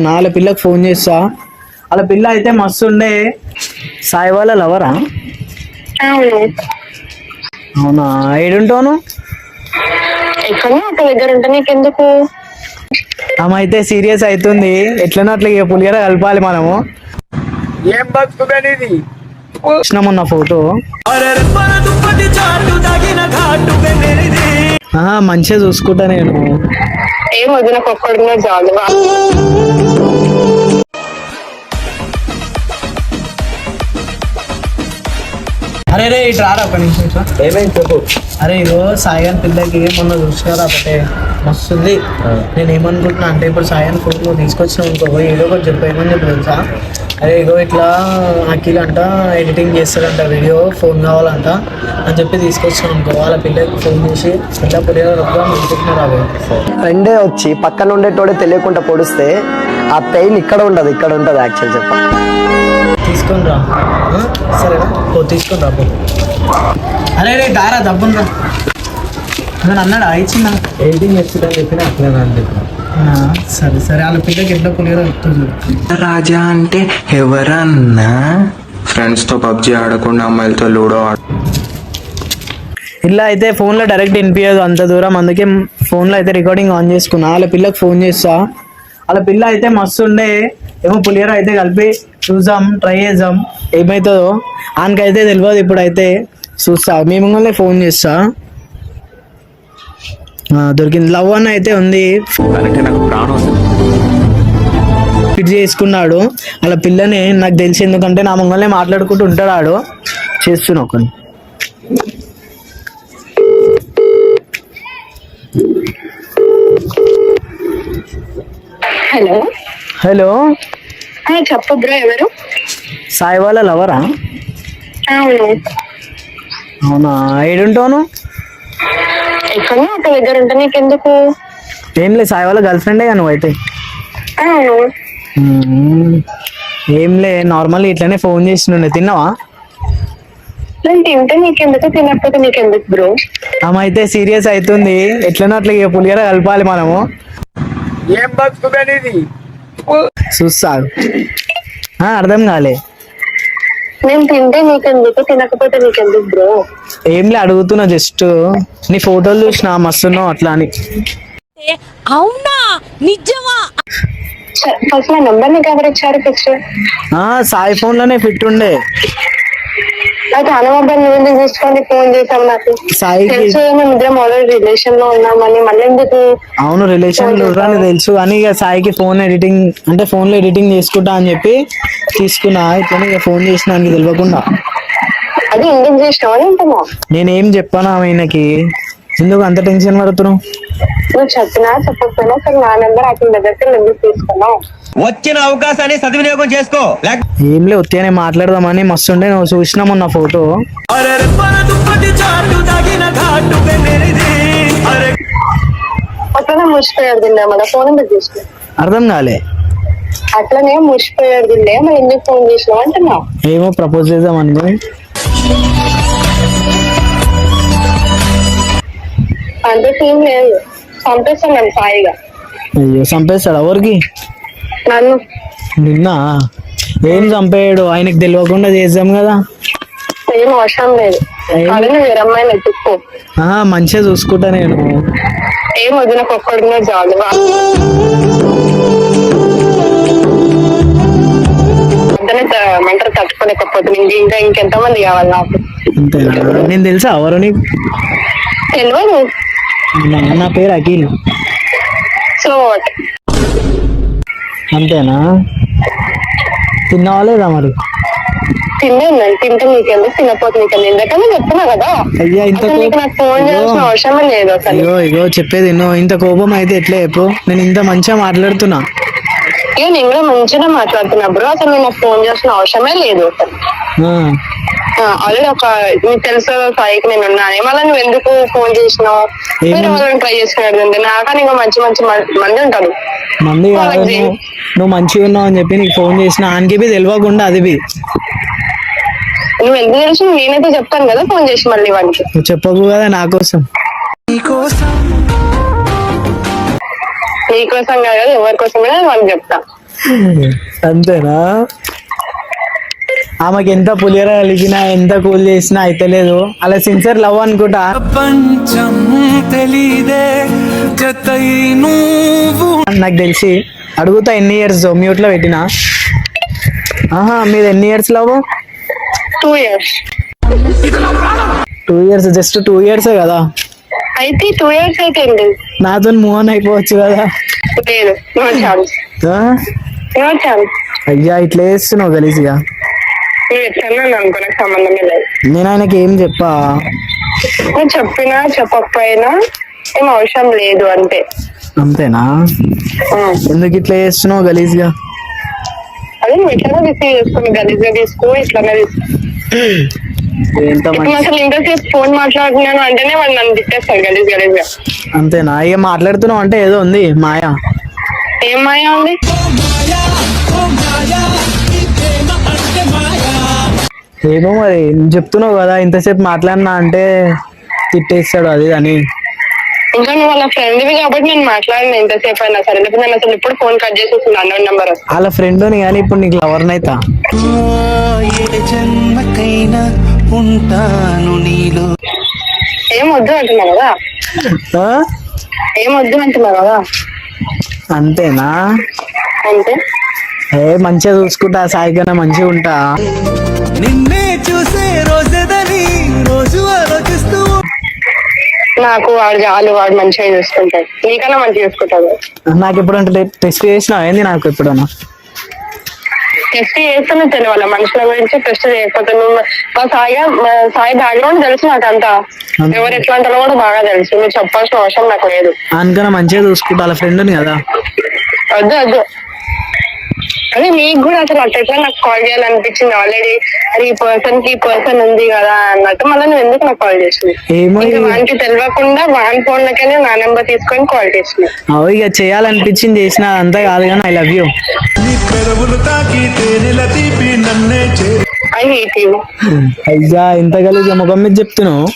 వాళ్ళ పిల్లకి ఫోన్ చేస్తా. వాళ్ళ పిల్ల అయితే మస్తు ఉండే. సాయి వాళ్ళ లవరా? అవునా, ఏడుంటాను? ఎక్కడో ఒక దగ్గర ఉంటా, నీకెందుకు? ఆమె అయితే సీరియస్ అవుతుంది. ఎట్లనో అట్లా ఇక పులిగర కలపాలి మనము. ఏం బతుకునేది చూసినామన్న ఫోటో. మంచిగా చూసుకుంటా నేను. ఏం వద్దు, నాకు ఒక్కడున్నా చాలు. అరే రే ఇటు రారా ఒక నిమిషం ఇట్లా. ఏమైంది చెప్పు. అరే ఇగో సాయిగాని పిల్లకి మొన్న చూసినారా ఒకటే మస్తుంది. నేను ఏమనుకుంటున్నా అంటే ఇప్పుడు సాయిగాని ఫోన్ నువ్వు తీసుకొచ్చినావు ఇంకో ఏదో ఒకటి చెప్పేయమని చెప్పి తెలుసా. అరే ఇగో ఇట్లా అఖిల్ అంట ఎడిటింగ్ చేస్తాడంట వీడియో, ఫోన్ కావాలంట అని చెప్పి తీసుకొచ్చినాం అనుకో. వాళ్ళ పిల్లకి ఫోన్ చేసి ఇట్లా పులిగా రొక్కగా అనుకుంటున్నారు. అవి ఫ్రెండే వచ్చి పక్కన ఉండేటోడే తెలియకుండా పొడిస్తే ఆ పెయిన్ ఇక్కడ ఉండదు, ఇక్కడ ఉంటుంది యాక్చువల్ చెప్ప. తీసుకొని రా, సరేనా? తీసుకొని రా. అరే రే దారా దబ్బుని రా. నేను అన్నాడా ఇచ్చిందా ఎడిటింగ్ చేస్తుందని చెప్పిన అట్లే అని చెప్పిన. సరే సరే, వాళ్ళ పిల్లకి ఎట్లా పులిగా చెప్తుంది. రాజా అంటే ఎవరన్నా ఫ్రెండ్స్ తో పబ్జి ఆడకుండా అమ్మాయిలతో లూడో ఇలా అయితే ఫోన్లో డైరెక్ట్ వినిపించదు అంత దూరం, అందుకే ఫోన్లో అయితే రికార్డింగ్ ఆన్ చేసుకున్నా. వాళ్ళ పిల్లకి ఫోన్ చేస్తా. వాళ్ళ పిల్ల అయితే మస్తు ఉండే. ఏమో పులిహోర అయితే కలిపి చూసాం, ట్రై చేద్దాం ఏమవుతుందో. ఆయనకైతే తెలియదు, ఇప్పుడైతే చూస్తా. మీ ముంగల్నే ఫోన్ చేస్తా. దొరికింది. లవ్ అన్న అయితే ఉంది, నాకు ప్రాణం ఫిట్ చేసుకున్నాడు. వాళ్ళ పిల్లని నాకు తెలిసి, ఎందుకంటే నా ముంగల్నే మాట్లాడుకుంటూ ఉంటాడు. ఆడు చేస్తున్నా ఒకని. హలో హలో, చెప్పు బ్రో, ఎవరు? సాయి వాళ్ళ లవరా? అవును. అవునా, ఏడుంటాను? ఎక్కడో ఒక దగ్గర ఉంటా, నీకెందుకు? ఏం లేదు, సాయి వాళ్ళ గర్ల్ ఫ్రెండే నువ్వు అయితే. ఏం లే, నార్మల్ ఇట్లనే ఫోన్ చేసినుండే. తిన్నావా? నేను తింటే నీకెందుకు, తినకపోతే నీకెందుకు బ్రో? ఆమె అయితే సీరియస్ అవుతుంది. ఎట్లనో అట్లా ఇక పులిగర కలపాలి మనము. ఏం బతుకునేది చూస్తా. అర్థం కాలే. నేను తింటే నీకెందుకు, తినకపోతే నీకెందుకు బ్రో? ఏంలే, అడుగుతున్నా జస్ట్. నీ ఫోటోలు చూసిన మస్తున్నావు అట్లా అని. అవునా, నిజమా? ఫస్ట్ నా నంబర్ నీకు ఎవరు ఇచ్చారు? పిక్చర్ సాయి ఫోన్ లోనే ఫిట్ ఉండే. అయితే అనుభవం నువ్వు తీసుకొని ఫోన్ చేసాం. నాకు సాయికి తెలుసు మేము ఇద్దరం ఆల్రెడీ రిలేషన్ లో ఉన్నామని. మళ్ళీ ఎందుకు? అవును, రిలేషన్ అని తెలుసు, కానీ ఇక సాయికి ఫోన్ ఎడిటింగ్ అంటే ఫోన్ లో ఎడిటింగ్ చేసుకుంటా అని చెప్పి తీసుకున్నా. ఇట్లనే ఇక ఫోన్ చేసిన తెలియకుండా. అది ఎందుకు చేసినావు అని అంటున్నా. నేనేం చెప్పాను ఆయనకి, ఎందుకు అంత టెన్షన్ పడుతున్నావు? నువ్వు చెప్పినా చెప్పకపోయినా సరే నా నెంబర్ అతని దగ్గరికి ఎందుకు తీసుకున్నావు? వచ్చిన అవకాశాన్ని సద్వినియోగం చేసుకో. ఏం లే, ఉత్తిగానే మాట్లాడదామని. మస్తు ఉండే, నువ్వు చూసినామన్న ఫోటో. అట్లనే మురిసిపోయాడు తిండే, మన ఫోన్ ఎందుకు తీసుకున్నా? అర్థం కాలే. అట్లనే మురిసిపోయాడు తిండే, మరి ఎందుకు ఫోన్ చేసినావు అంటున్నా. ఏమో ప్రపోజ్ చేద్దాం అనుకుని. అంత సీన్ లేదు, చంపేస్తాను నన్ను సాయిగా. అయ్యో, చంపేస్తాడు ఎవరికి? నన్ను. నిన్న ఏం చంపేయడు, ఆయనకు తెలియకుండా చేద్దాం కదా. ఏం అవసరం లేదు, అదే నువ్వు వేరే అమ్మాయిని ఎత్తుక్కో. మంచిగా చూసుకుంటా నేను. ఏం వద్దు, నాకు ఒక్కడున్నా చాలు. మంటలు తట్టుకోలేకపోతే ఇంకెంతమంది కావాలి నాకు? అంతేనా? నేను తెలుసా ఎవరు నీకు? తెలియదు. నా పేరు అఖిల్. సో అంతేనా? తిన్నావా లేదా మరి? తిన్నాను. తింటే నీకెందుకు, తినకపోతే నీకెందుకు? ఎందుకని చెప్తున్నా కదా. అయ్యా, ఇంత నీకు నాకు ఫోన్ చేయాల్సిన అవసరమే లేదు అసలు. ఇగో చెప్పేది ఇంత కోపం అయితే ఎట్లా చెప్పు? నేను ఇంత మంచిగా మాట్లాడుతున్నా. ఇక నేను కూడా మంచిగా మాట్లాడుతున్నా బ్రో. అసలు నేను నాకు ఫోన్ చేయాల్సిన అవసరమే లేదు అసలు. ఆల్రెడీ ఒక నీకు తెలుసు సాయికి నేను ఉన్నాను. మళ్ళీ నువ్వు ఎందుకు ఫోన్ చేసినావు? మీరు వాళ్ళని ట్రై చేసుకున్నాడు అంతే. నాకని ఇంకా మంచి మంచి మంది ఉంటారు. మంది నువ్వు మంచిగా ఉన్నావు అని చెప్పి నీకు ఫోన్ చేసిన, ఆయనకి తెలియకుండా అది నువ్వు ఎందుకు తెలిసి నేనైతే చెప్తాను కదా ఫోన్ చేసి మళ్ళీ వాడికి. నువ్వు చెప్పకు కదా నా కోసం. నీకోసం కాదు, ఎవరి కోసం వాళ్ళకి చెప్తా. అంతేనా? ఆమెకి ఎంత పులిహోర కలిగినా ఎంత కూల్ చేసినా అయితలేదు. అలా సిన్సియర్ లవ్ అనుకుంటా. నాకు తెలిసి అడుగుతా ఎన్ని ఇయర్స్ మ్యూట్ లో పెట్టినా. మీది ఎన్ని years love? 2 years. 2 years, just 2 years కదా. అయితే 2 years అయితే ఏంటి? నాతో మూవ్ ఆన్ అయిపోవచ్చు కదా. లేదు, నో ఛాన్స్, ఆ? No chance. అయ్యా ఇట్లా వేస్తున్నావు గలీజ్గా. నువ్వు ఎట్లన్నా అనుకో, నాకు సంబంధమే లేదు. నేను ఆయనకి ఏం చెప్పా? నువ్వు చెప్పినా చెప్పకపోయినా ఏం అవసరం లేదు అంతే. అంతేనా? ఎందుకు ఇట్లా చేస్తున్నావు గలీజ్గా? అదే నువ్వు ఎట్లన్నా రిసీవ్ చేసుకో, గలీజ్గా తీసుకో, ఇట్లానే తీసుకో. ఎంత ఇప్పుడు అసలు ఇంతసేపు ఫోన్ మాట్లాడుతున్నాను అంటేనే వాళ్ళు నన్ను తిట్టేస్తారు గలీజ్గా. అంతేనా? ఏం మాట్లాడుతున్నావు అంటే ఏదో ఉంది మాయా. ఏం మాయా ఉంది? ఏమో మరి చెప్తున్నావు కదా ఇంతసేపు మాట్లాడినా అంటే తిట్టేస్తాడు అది అని. ఇంకా నువ్వు వాళ్ళ ఫ్రెండ్వి కాబట్టి నేను మాట్లాడిన ఎంతసేపు అయినా సరే. లేకపోతే నేను అసలు ఇప్పుడు ఫోన్ కట్ చేసేస్తున్నా అన్నోన్ నెంబర్. వాళ్ళ ఫ్రెండ్ని కానీ ఇప్పుడు నీకు లవర్నైతా. ఏం వద్దు అంటున్నా కదా, ఏం వద్దు అంటున్నా కదా. అంతేనా? అంతే. మంచిగా చూసుకుంటా, సాయి కన్నా మంచిగా ఉంటా. నిన్నే చూసే రోజేదని రోజు ఆలోచిస్తూ నాకు వాడు చాలు, వాడు మంచిగా చూసుకుంటాడు, నీకన్నా మంచిగా చూసుకుంటాడు. నాకు ఎప్పుడంటే టెస్ట్ చేసినావు ఏంది? నాకు ఎప్పుడన్నా టెస్ట్ చేస్తేనే తెలియాలి మనుషుల గురించి. టెస్ట్ చేయకపోతే నువ్వు మా సాయి బ్యాక్గ్రౌండ్ తెలుసు నాకు అంతా. ఎవరు ఎట్లా అంటారో కూడా బాగా తెలుసు. నువ్వు చెప్పాల్సిన అవసరం నాకు లేదు. అందుకన్నా మంచిగా చూసుకుంటా వాళ్ళ ఫ్రెండ్ని కదా. వద్దు వద్దు. అదే నీకు కూడా అసలు అట్లా నాకు కాల్ చేయాలనిపించింది ఆల్రెడీ. అది ఈ పర్సన్ ఉంది కదా అన్నట్టు. మళ్ళీ నువ్వు ఎందుకు నాకు కాల్ చేసింది? ఏమో వానికి తెలియకుండా వాని ఫోన్ లకనే నా నెంబర్ తీసుకొని కాల్ చేసింది. అవు ఇక చేయాలనిపించింది చేసిన, అంతా కాదు కానీ I love you. I hate you. అయ్యా ఇంత కలిసి ముఖం మీద చెప్తున్నావు.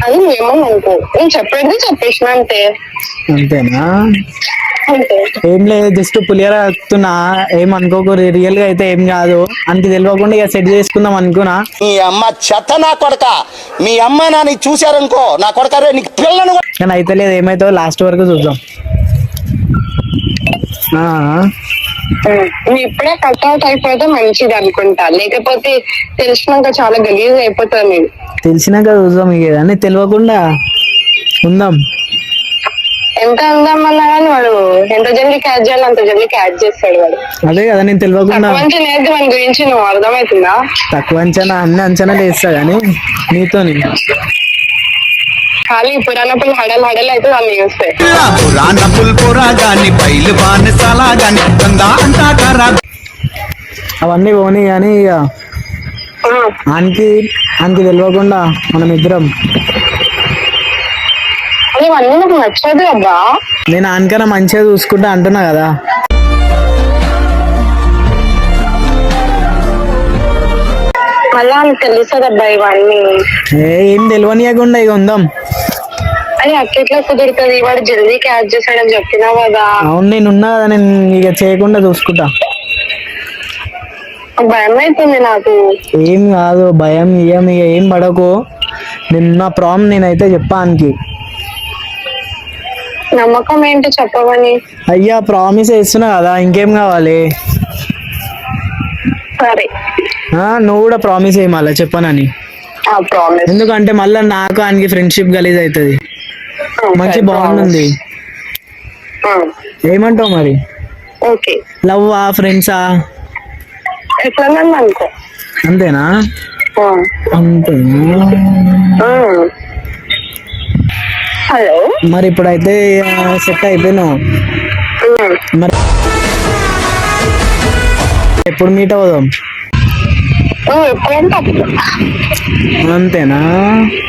అది నువ్వేమో అనుకో, నేను చెప్పేది చెప్పేసిన అంతే. అంతేనా? అంతే. ఏం లేదు, జస్ట్ పులిహోర వస్తున్నా, ఏమనుకోకు. రియల్ గా అయితే ఏం కాదు, అని తెలియకుండా ఇక సెట్ చేసుకుందాం అనుకున్నా. మీ అమ్మ చెత్త నా కొడక, మీ అమ్మ నాని చూశారనుకో నా కొడక రే నీకు పిల్లను. కానీ అయితే లేదు, ఏమైతే లాస్ట్ వరకు చూద్దాం. నువ్వు ఇప్పుడే కట్అవుట్ అయిపోతే మంచిది అనుకుంటా, లేకపోతే తెలిసినాక చాలా గలీజ్ అయిపోతుంది నేను. తెలిసినాక చూద్దాం, ఇక అన్నీ తెలియకుండా ఉందాం. ఎంత ఉందామన్నా కానీ వాడు ఎంత జల్దీ క్యాచ్ చేయాలి అంత జల్దీ క్యాచ్ చేస్తాడు వాడు. అదే కదా, నేను తెలియకుండా మంచి నేర్ది మన గురించి నువ్వు అర్థమవుతుందా? తక్కువ అంచనా అన్ని అంచనాలు వేస్తా కానీ నీతోని ఖాళీ పురాణపులు హడలు హడలు అయితే దాన్ని చూస్తే. అవన్నీ పోనీ కానీ ఇక ఆనికి తెలియకుండా మనం ఇద్దరం. ఇవన్నీ నాకు నచ్చదు అబ్బా. నేను ఆనికన్నా మంచిగా చూసుకుంటా అంటున్నా కదా. మళ్ళా అని తెలుస్తుంది అబ్బా ఇవన్నీ. ఏం తెలియనియకుండా ఇక ఉందాం. అది అట్లా కుదురుతుంది, వాడు జల్దీ క్యాచ్ చేశాడని చెప్పినావు కదా. అవును, నేను ఉన్నా కదా, నేను ఇక చేయకుండా చూసుకుంటా. భయం అవుతుంది నాకు. ఏం కాదు, భయం ఇక ఏం పడకు. నిన్న ప్రామ్ నేనైతే చెప్పానికి. నమ్మకం ఏంటో చెప్పవని. అయ్యా ప్రామిస్ చేస్తున్నా కదా, ఇంకేం కావాలి? సరే నువ్వు కూడా ప్రామిస్ చేయి మళ్ళీ చెప్పనని. ప్రామిస్. ఎందుకంటే మళ్ళీ నాకు ఆయనకి ఫ్రెండ్షిప్ గలీజ్ అవుతుంది. మంచి బాగుంది. ఏమంటావు మరి? ఓకే. లవ్వా ఫ్రెండ్సా? ఎట్లా అనుకో. అంతేనా? అంతేనా? హలో. మరి ఇప్పుడైతే సెట్ అయిపోయినావు. మరి ఎప్పుడు మీట్ అవుదాం? అంతేనా?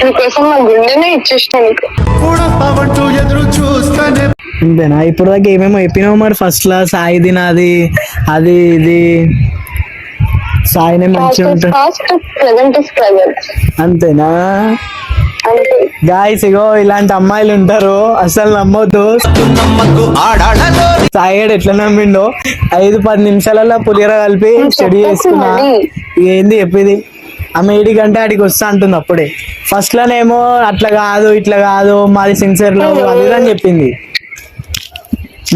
నీకోసం నా గుండెనే ఇచ్చేసిన నీకు. అంతేనా? ఇప్పుడు దాకా ఏమేమో చెప్పినావు మరి. ఫస్ట్ లా సాయిది నాది అది ఇది. సాయినే మంచిగా ఉంటుంది. అంతేనా? అంతే. గాయస్ ఇగో ఇలాంటి అమ్మాయిలు ఉంటారు, అసలు నమ్మొద్దు. సాయిగాడు ఎట్లా నమ్మిండో 5-10 నిమిషాలలో పులిహోర కలిపి స్టడీ చేసుకున్నా. ఏంది చెప్పేది, ఆమె 8 గంట ఆడికి వస్తా అంటుంది. అప్పుడే ఫస్ట్ లోనేమో అట్లా కాదు ఇట్లా కాదు మాది సిన్సియర్ లవ్ అది అని చెప్పింది.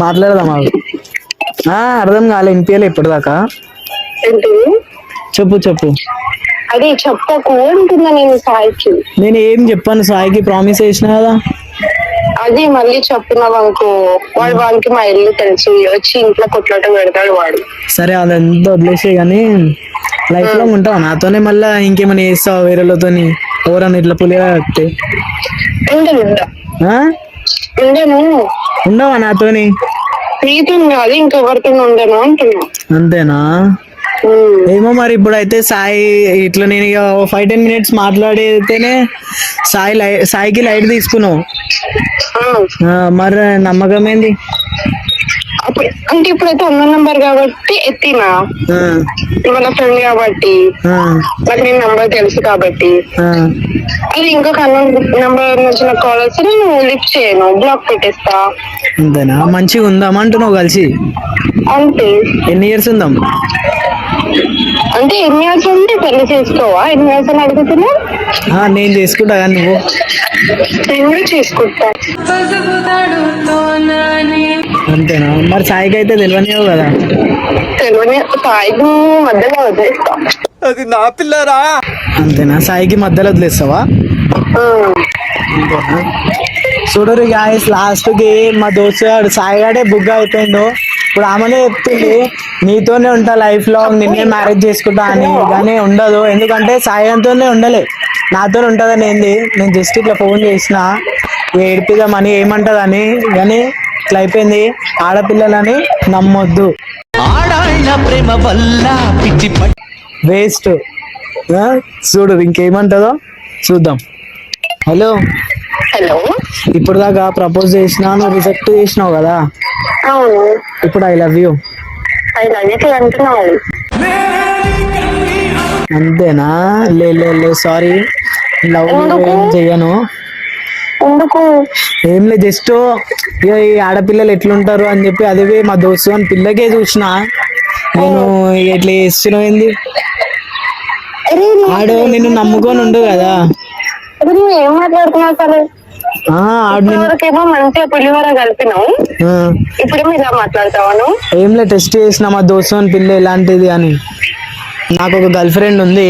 మాట్లాడదాం అవి అర్థం కాలే ఇంపియలే ఇప్పటిదాకా. ఏంటి చెప్పు. అది చెప్పకు అంటున్నా నేను సాయికి. నేను ఏం చెప్పాను సాయికి, ప్రామిస్ చేసిన కదా. అది మళ్ళీ చెప్పినావు అనుకో, వాడికి మా ఇల్లు తెలిసి వచ్చి ఇంట్లో కొట్లాట పెడతాడు వాడు. సరే అదంతా వదిలేసే గానీ లైఫ్ లో ఉంటావు నాతోనే, మళ్ళా ఇంకేమైనా చేస్తావు వేరేలతోని ఎవరన్నా ఇట్లా పులిగా కట్టే ఉండవా నాతోని? నీతో కాదు ఇంకెవరితో ఉండను అంటున్నా. అంతేనా? ఏమో మరి ఇప్పుడైతే సాయి ఇట్లా నేను ఇక 5-10 మినిట్స్ మాట్లాడితేనే సాయికి లైట్ తీసుకున్నావు, మరి నమ్మకం ఏంది? అంటే ఇప్పుడైతే 1 నంబర్ కాబట్టి ఎత్తినా, మన ఫ్రెండ్ కాబట్టి నాకు నీ నంబర్ తెలుసు కాబట్టి. అది ఇంకొక నంబర్ నుంచి నాకు కాల్ వస్తే నేను లిఫ్ట్ చేయను, బ్లాక్ పెట్టేస్తా. అంతేనా? మంచిగా ఉందాం అంటున్నావు కలిసి? అంతే. ఎన్ని ఇయర్స్ ఉందాం? అంటే ఎన్ని ఇయర్స్ ఉంటే పెళ్లి చేసుకోవా? ఎన్ని ఇయర్స్ అని అడుగుతున్నా? నేను చేసుకుంటా కానీ నువ్వు? నేను కూడా చేసుకుంటా. అంతేనా? మరి సాయికి అయితే తెలియనివ్వు కదా? తెలియని సాయికి మధ్యలో వదిలేస్తా. అది నా పిల్లరా. అంతేనా? సాయికి మధ్యలో వదిలేస్తావా? చూడరు గాయస్, లాస్ట్ కి మా దోస్తు సాయిగాడే బుగ్గ అయిపోయిండు. ఇప్పుడు ఆమెనే చెప్తుంది నీతోనే ఉంటా లైఫ్ లో, నిన్నే మ్యారేజ్ చేసుకుంటా అని. కానీ ఉండదు, ఎందుకంటే సాయిగారితోనే ఉండలే, నాతో ఉంటదని. ఏంది, నేను జస్ట్ ఇట్లా ఫోన్ చేసిన ఏడిపిదామని ఏమంటదని, కానీ ఇట్లా అయిపోయింది. ఆడపిల్లలని నమ్మొద్దు, వేస్ట్. చూడు ఇంకేమంటదో చూద్దాం. హలో, ఇప్పుడు దాకా ప్రపోజ్ చేసినా, నువ్వు రిజెక్ట్ చేసినావు కదా. అవును. ఇప్పుడు ఐ లవ్ యూ. అంటున్నావు అంతేనా? లే సారీ, లవ్ ఏం చెయ్యను. ఏం లేదు, జస్ట్ ఇక ఈ ఆడపిల్లలు ఎట్లుంటారు అని చెప్పి అదే మా దోస్తు అని పిల్లకే చూసిన. నేను ఎట్లా చేస్తున్నావు ఏంది, ఆడు నిన్ను నమ్ముకొని ఉండు కదా. ఏం మాట్లాడుతున్నావు అసలు? ఆడు మంచిగా పులిహోర కలిపినావు, ఇప్పుడు ఇలా మాట్లాడతావాను? ఏం లేదు, టెస్ట్ చేసిన మా దోస్తు అని పిల్ల ఎలాంటిది అని. నాకు ఒక గర్ల్ ఫ్రెండ్ ఉంది.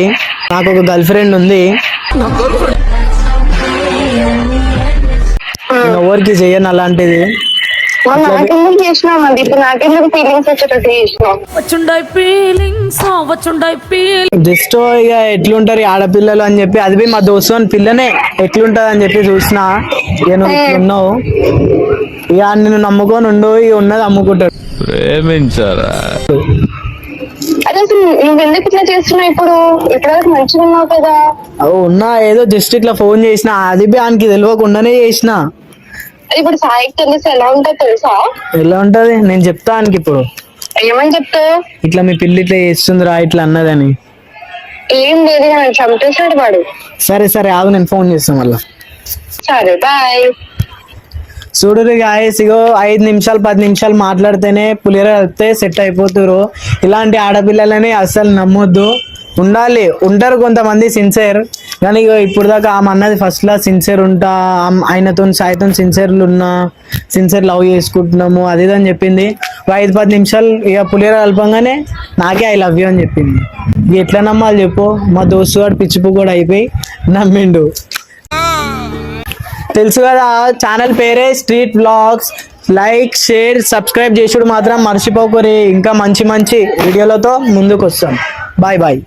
నేను ఎవరికి చెయ్యను అలాంటిది. నాకెందుకు చేసినావు? మరి ఇప్పుడు నాకెందుకు ఫీలింగ్స్ వచ్చేటట్టు చేసినావు? జస్ట్ ఇక ఎట్లుంటారు ఈ ఆడపిల్లలు అని చెప్పి, అది మా దోస్తు అని పిల్లనే ఎట్లుంటది అని చెప్పి చూసిన. ఇక నువ్వు ఇట్లున్నావు, ఇక నిన్ను నమ్ముకొని ఉండు, ఇక ఉన్నది అమ్ముకుంటాడు. అదే నువ్వు ఎందుకు ఇట్లా చేస్తున్నావు? ఇప్పుడు మంచిగా ఉన్నావు కదా. ఉన్నా, ఏదో జస్ట్ ఇట్లా ఫోన్ చేసిన, అది ఆయనకి తెలియకుండానే చేసిన. ఇప్పుడు సాయికి తెలిసి ఎలా ఉంటుందో తెలుసా? ఎలా ఉంటది? నేను చెప్తా ఆయనకి. ఇప్పుడు ఏమని చెప్తావు? ఇట్లా మీ పిల్లి ఇట్లా చేస్తుందిరా ఇట్లా అన్నదని. ఏం లేదు, చంపేశాడు వాడు. సరే ఆగు, నేను ఫోన్ చేస్తాను మళ్ళా. సరే బాయ్. చూడరు గాయస్, ఇగో 5 నిమిషాలు 10 నిమిషాలు మాట్లాడితేనే పులిహోర కలిపితే సెట్ అయిపోతురు. ఇలాంటి ఆడపిల్లలని అస్సలు నమ్మొద్దు. ఉంటారు కొంతమంది సిన్సియర్, కానీ ఇక ఇప్పుడు దాకా ఆమె అన్నది ఫస్ట్ లా సిన్సియర్ ఉంటా, ఆయనతో సాయితో సిన్సియర్ లవ్ చేసుకుంటున్నాము అది అని చెప్పింది. 5-10 నిమిషాలు ఇక పులిహోర కలపంగానే నాకే ఐ లవ్ యూ అని చెప్పింది. ఇక ఎట్లా నమ్మాలి చెప్పు? మా దోస్తు వాడు పిచ్చిపు కూడా అయిపోయి నమ్మిండు. తెలుసు కదా, ఛానల్ పేరే street vlogs. Like, share, subscribe చేసుడు మాత్రం మర్చిపోకరి. ఇంకా మంచి వీడియోలతో ముందుకు వస్తాం. బాయ్.